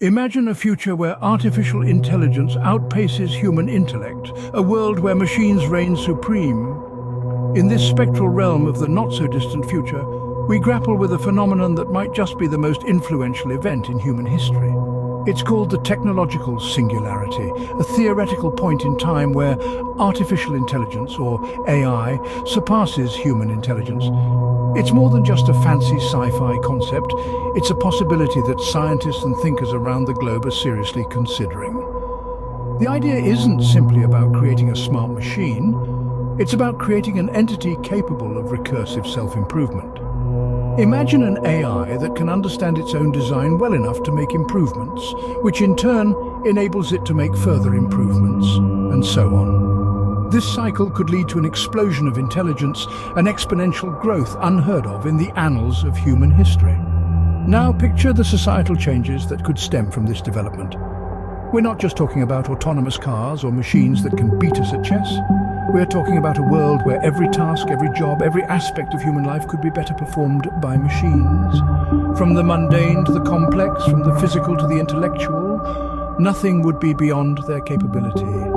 Imagine a future where artificial intelligence outpaces human intellect, a world where machines reign supreme. In this spectral realm of the not-so-distant future, we grapple with a phenomenon that might just be the most influential event in human history. It's called the technological singularity, a theoretical point in time where artificial intelligence, or AI, surpasses human intelligence. It's more than just a fancy sci-fi concept. It's a possibility that scientists and thinkers around the globe are seriously considering. The idea isn't simply about creating a smart machine. It's about creating an entity capable of recursive self-improvement. Imagine an AI that can understand its own design well enough to make improvements, which in turn enables it to make further improvements, and so on. This cycle could lead to an explosion of intelligence, an exponential growth unheard of in the annals of human history. Now picture the societal changes that could stem from this development. We're not just talking about autonomous cars or machines that can beat us at chess. We're talking about a world where every task, every job, every aspect of human life could be better performed by machines. From the mundane to the complex, from the physical to the intellectual, nothing would be beyond their capability.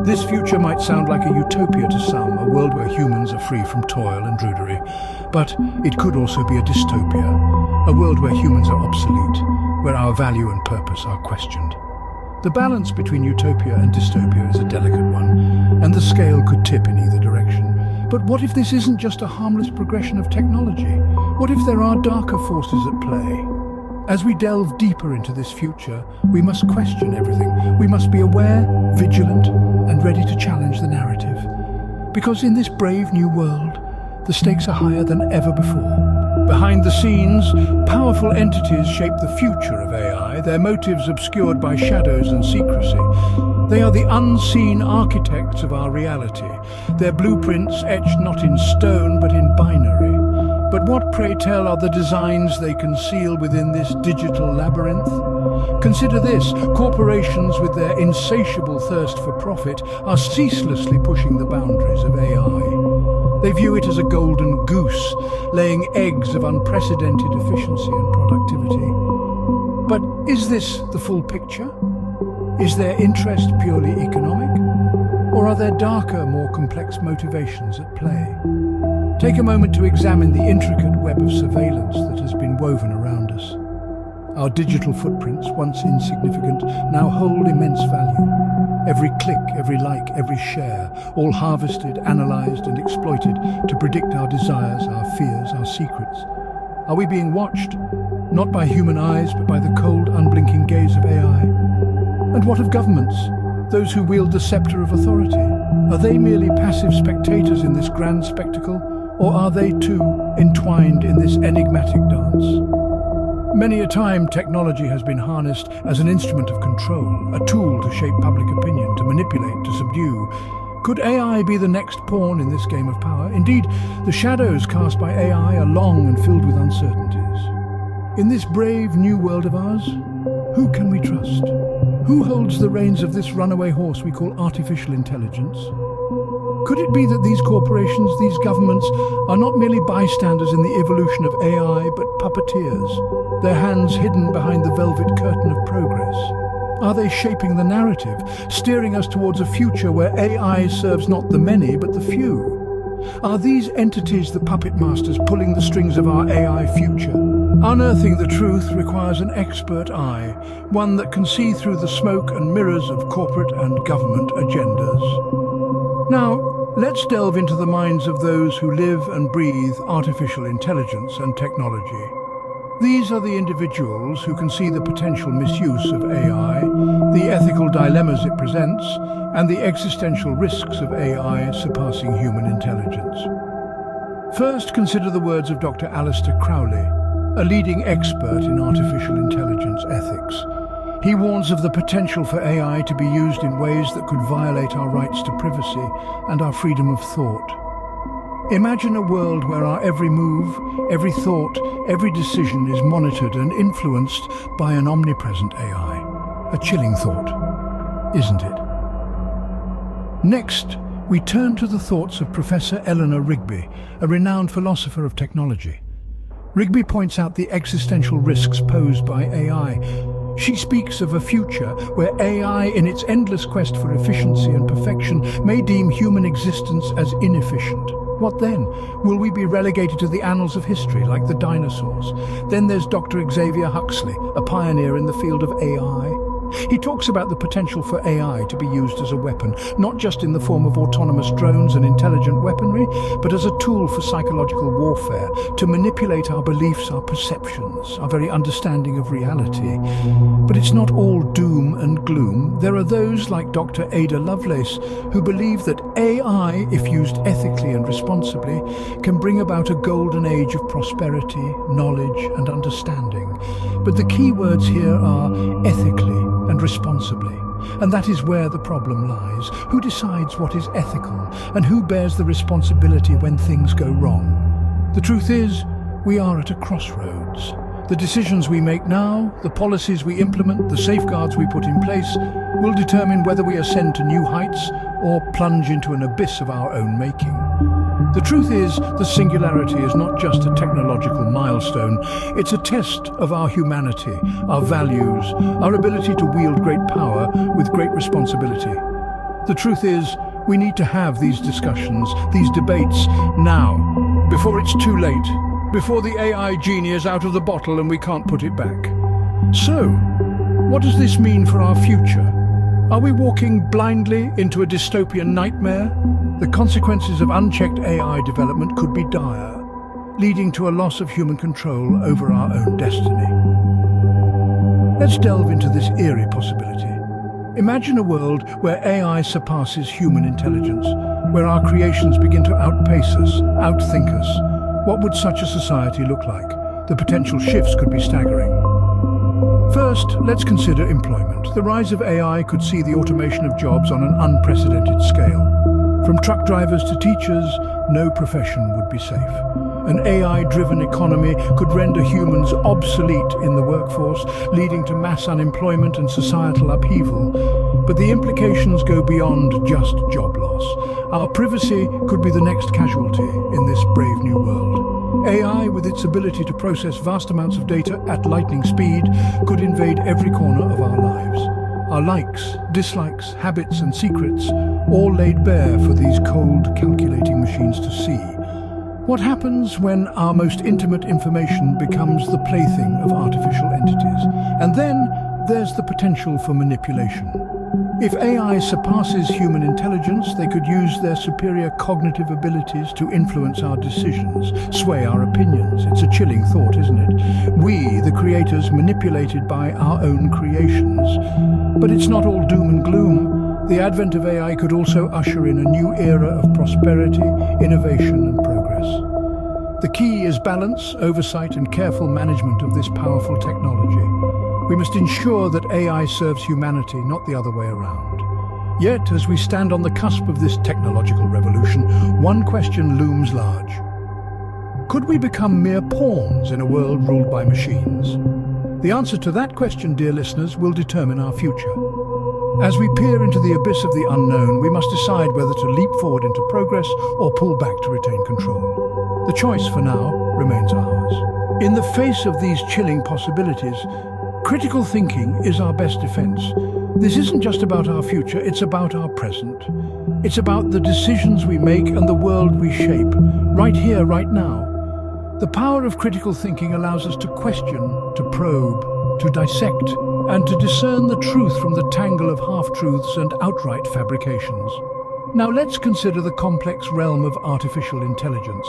This future might sound like a utopia to some, a world where humans are free from toil and drudgery. But it could also be a dystopia, a world where humans are obsolete, where our value and purpose are questioned. The balance between utopia and dystopia is a delicate one, and the scale could tip in either direction. But what if this isn't just a harmless progression of technology? What if there are darker forces at play? As we delve deeper into this future, we must question everything. We must be aware, vigilant, and ready to challenge the narrative. Because in this brave new world, the stakes are higher than ever before. Behind the scenes, powerful entities shape the future of AI, their motives obscured by shadows and secrecy. They are the unseen architects of our reality, their blueprints etched not in stone but in binary. But what, pray tell, are the designs they conceal within this digital labyrinth? Consider this: corporations with their insatiable thirst for profit are ceaselessly pushing the boundaries of AI. They view it as a golden goose, laying eggs of unprecedented efficiency and productivity. But is this the full picture? Is their interest purely economic? Or are there darker, more complex motivations at play? Take a moment to examine the intricate web of surveillance that has been woven around us. Our digital footprints, once insignificant, now hold immense value. Every click, every like, every share, all harvested, analyzed, and exploited to predict our desires, our fears, our secrets. Are we being watched? Not by human eyes, but by the cold, unblinking gaze of AI. And what of governments? Those who wield the scepter of authority? Are they merely passive spectators in this grand spectacle? Or are they too entwined in this enigmatic dance? Many a time, technology has been harnessed as an instrument of control, a tool to shape public opinion, to manipulate, to subdue. Could AI be the next pawn in this game of power? Indeed, the shadows cast by AI are long and filled with uncertainties. In this brave new world of ours, who can we trust? Who holds the reins of this runaway horse we call artificial intelligence? Could it be that these corporations, these governments, are not merely bystanders in the evolution of AI, but puppeteers, their hands hidden behind the velvet curtain of progress? Are they shaping the narrative, steering us towards a future where AI serves not the many, but the few? Are these entities the puppet masters pulling the strings of our AI future? Unearthing the truth requires an expert eye, one that can see through the smoke and mirrors of corporate and government agendas. Now, let's delve into the minds of those who live and breathe artificial intelligence and technology. These are the individuals who can see the potential misuse of AI, the ethical dilemmas it presents, and the existential risks of AI surpassing human intelligence. First, consider the words of Dr. Aleister Crowley, a leading expert in artificial intelligence ethics. He warns of the potential for AI to be used in ways that could violate our rights to privacy and our freedom of thought. Imagine a world where our every move, every thought, every decision is monitored and influenced by an omnipresent AI. A chilling thought, isn't it? Next, we turn to the thoughts of Professor Eleanor Rigby, a renowned philosopher of technology. Rigby points out the existential risks posed by AI. She speaks of a future where AI, in its endless quest for efficiency and perfection, may deem human existence as inefficient. What then? Will we be relegated to the annals of history like the dinosaurs? Then there's Dr. Xavier Huxley, a pioneer in the field of AI. He talks about the potential for AI to be used as a weapon, not just in the form of autonomous drones and intelligent weaponry, but as a tool for psychological warfare, to manipulate our beliefs, our perceptions, our very understanding of reality. But it's not all doom and gloom. There are those like Dr. Ada Lovelace who believe that AI, if used ethically and responsibly, can bring about a golden age of prosperity, knowledge and understanding. But the key words here are ethically and responsibly. And that is where the problem lies. Who decides what is ethical and who bears the responsibility when things go wrong? The truth is, we are at a crossroads. The decisions we make now, the policies we implement, the safeguards we put in place, will determine whether we ascend to new heights or plunge into an abyss of our own making. The truth is, the singularity is not just a technological milestone, it's a test of our humanity, our values, our ability to wield great power with great responsibility. The truth is, we need to have these discussions, these debates, now, before it's too late, before the AI genie is out of the bottle and we can't put it back. So, what does this mean for our future? Are we walking blindly into a dystopian nightmare? The consequences of unchecked AI development could be dire, leading to a loss of human control over our own destiny. Let's delve into this eerie possibility. Imagine a world where AI surpasses human intelligence, where our creations begin to outpace us, outthink us. What would such a society look like? The potential shifts could be staggering. First, let's consider employment. The rise of AI could see the automation of jobs on an unprecedented scale. From truck drivers to teachers, no profession would be safe. An AI-driven economy could render humans obsolete in the workforce, leading to mass unemployment and societal upheaval. But the implications go beyond just job loss. Our privacy could be the next casualty in this brave new world. AI, with its ability to process vast amounts of data at lightning speed, could invade every corner of our lives. Our likes, dislikes, habits and secrets, all laid bare for these cold, calculating machines to see. What happens when our most intimate information becomes the plaything of artificial entities? And then there's the potential for manipulation. If AI surpasses human intelligence, they could use their superior cognitive abilities to influence our decisions, sway our opinions. It's a chilling thought, isn't it? We, the creators, manipulated by our own creations. But it's not all doom and gloom. The advent of AI could also usher in a new era of prosperity, innovation and progress. The key is balance, oversight and careful management of this powerful technology. We must ensure that AI serves humanity, not the other way around. Yet, as we stand on the cusp of this technological revolution, one question looms large. Could we become mere pawns in a world ruled by machines? The answer to that question, dear listeners, will determine our future. As we peer into the abyss of the unknown, we must decide whether to leap forward into progress or pull back to retain control. The choice, for now, remains ours. In the face of these chilling possibilities, critical thinking is our best defense. This isn't just about our future, it's about our present. It's about the decisions we make and the world we shape, right here, right now. The power of critical thinking allows us to question, to probe, to dissect, and to discern the truth from the tangle of half-truths and outright fabrications. Now let's consider the complex realm of artificial intelligence.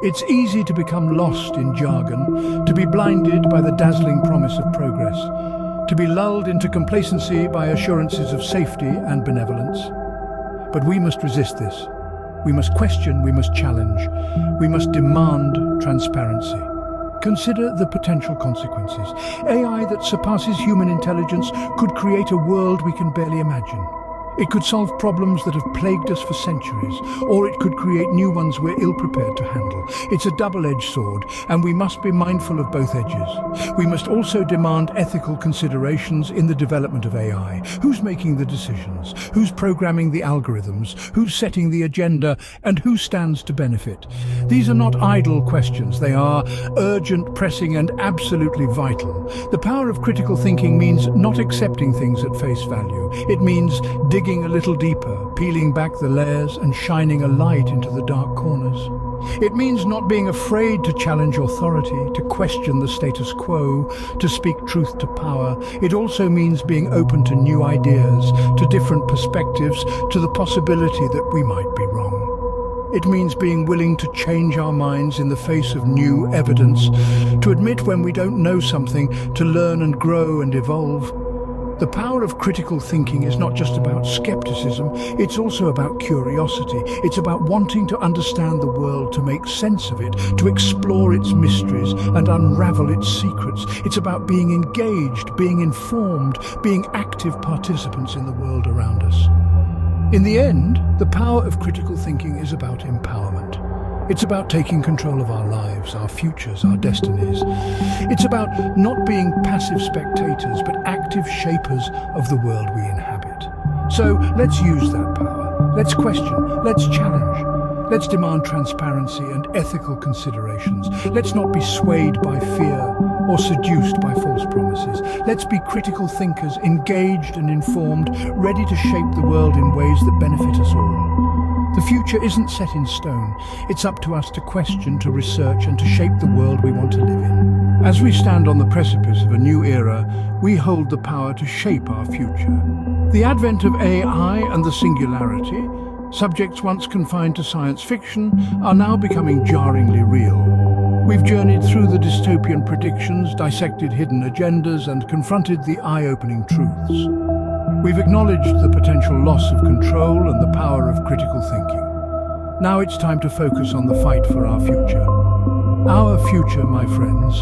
It's easy to become lost in jargon, to be blinded by the dazzling promise of progress, to be lulled into complacency by assurances of safety and benevolence. But we must resist this. We must question, we must challenge, we must demand transparency. Consider the potential consequences. AI that surpasses human intelligence could create a world we can barely imagine. It could solve problems that have plagued us for centuries, or it could create new ones we're ill-prepared to handle. It's a double-edged sword, and we must be mindful of both edges. We must also demand ethical considerations in the development of AI. Who's making the decisions? Who's programming the algorithms? Who's setting the agenda? And who stands to benefit? These are not idle questions. They are urgent, pressing, and absolutely vital. The power of critical thinking means not accepting things at face value. It means digging a little deeper, peeling back the layers and shining a light into the dark corners. It means not being afraid to challenge authority, to question the status quo, to speak truth to power. It also means being open to new ideas, to different perspectives, to the possibility that we might be wrong. It means being willing to change our minds in the face of new evidence, to admit when we don't know something, to learn and grow and evolve. The power of critical thinking is not just about skepticism, it's also about curiosity. It's about wanting to understand the world, to make sense of it, to explore its mysteries and unravel its secrets. It's about being engaged, being informed, being active participants in the world around us. In the end, the power of critical thinking is about empowerment. It's about taking control of our lives, our futures, our destinies. It's about not being passive spectators, but active shapers of the world we inhabit. So let's use that power. Let's question, let's challenge. Let's demand transparency and ethical considerations. Let's not be swayed by fear or seduced by false promises. Let's be critical thinkers, engaged and informed, ready to shape the world in ways that benefit us all. The future isn't set in stone. It's up to us to question, to research, and to shape the world we want to live in. As we stand on the precipice of a new era, we hold the power to shape our future. The advent of AI and the singularity, subjects once confined to science fiction, are now becoming jarringly real. We've journeyed through the dystopian predictions, dissected hidden agendas, and confronted the eye-opening truths. We've acknowledged the potential loss of control and the power of critical thinking. Now it's time to focus on the fight for our future. Our future, my friends,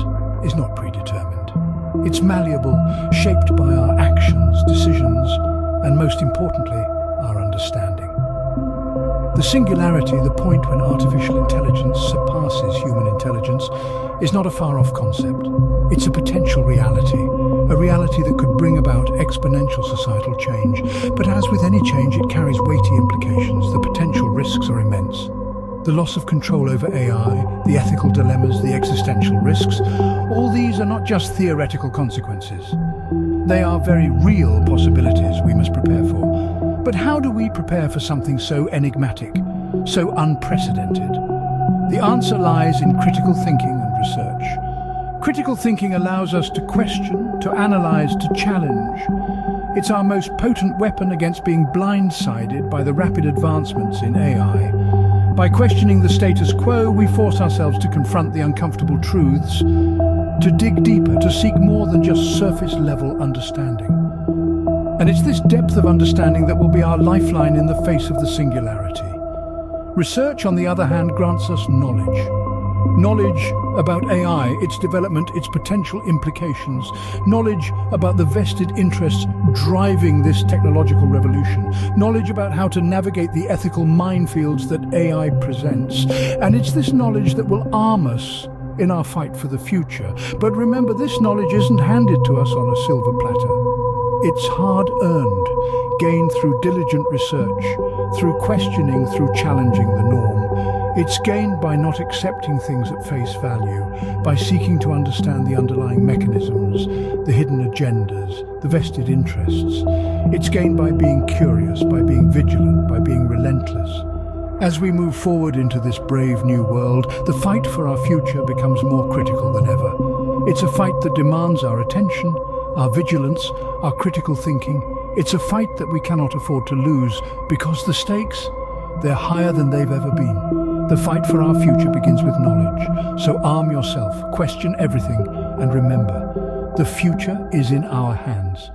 is not predetermined. It's malleable, shaped by our actions, decisions, and most importantly, our understanding. The singularity, the point when artificial intelligence surpasses human intelligence, is not a far-off concept. It's a potential reality, a reality that could bring about exponential societal change. But as with any change, it carries weighty implications. The potential risks are immense. The loss of control over AI, the ethical dilemmas, the existential risks, all these are not just theoretical consequences. They are very real possibilities we must prepare for. But how do we prepare for something so enigmatic, so unprecedented? The answer lies in critical thinking and research. Critical thinking allows us to question, to analyze, to challenge. It's our most potent weapon against being blindsided by the rapid advancements in AI. By questioning the status quo, we force ourselves to confront the uncomfortable truths, to dig deeper, to seek more than just surface-level understanding. And it's this depth of understanding that will be our lifeline in the face of the singularity. Research, on the other hand, grants us knowledge. Knowledge about AI, its development, its potential implications. Knowledge about the vested interests driving this technological revolution. Knowledge about how to navigate the ethical minefields that AI presents. And it's this knowledge that will arm us in our fight for the future. But remember, this knowledge isn't handed to us on a silver platter. It's hard-earned, gained through diligent research, through questioning, through challenging the norm. It's gained by not accepting things at face value, by seeking to understand the underlying mechanisms, the hidden agendas, the vested interests. It's gained by being curious, by being vigilant, by being relentless. As we move forward into this brave new world, the fight for our future becomes more critical than ever. It's a fight that demands our attention, our vigilance, our critical thinking. It's a fight that we cannot afford to lose because the stakes, they're higher than they've ever been. The fight for our future begins with knowledge. So arm yourself, question everything, and remember, the future is in our hands.